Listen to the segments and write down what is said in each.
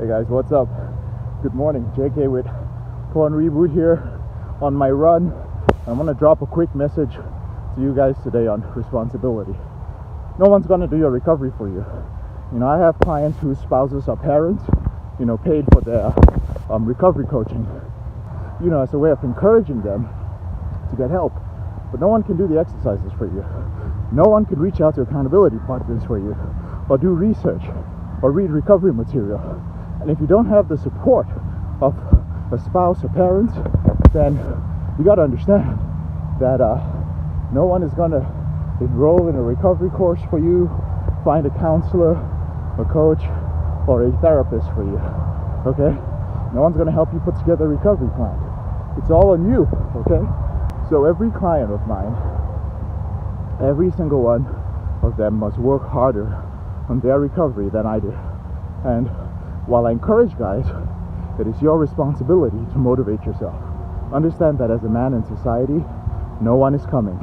Hey guys, what's up? Good morning, JK with Reboot here on my run. I'm gonna drop a quick message to you guys today on responsibility. No one's gonna do your recovery for you. You know, I have clients whose spouses are parents, you know, paid for their recovery coaching, you know, as a way of encouraging them to get help. But no one can do the exercises for you. No one can reach out to accountability partners for you, or do research, or read recovery material. And if you don't have the support of a spouse or parents, then you gotta understand that no one is gonna enroll in a recovery course for you, find a counselor, a coach, or a therapist for you, okay? No one's gonna help you put together a recovery plan. It's all on you, okay? So every client of mine, every single one of them must work harder on their recovery than I do. And while I encourage guys, it is your responsibility to motivate yourself. Understand that as a man in society, no one is coming.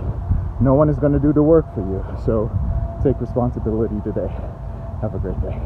No one is going to do the work for you. So take responsibility today. Have a great day.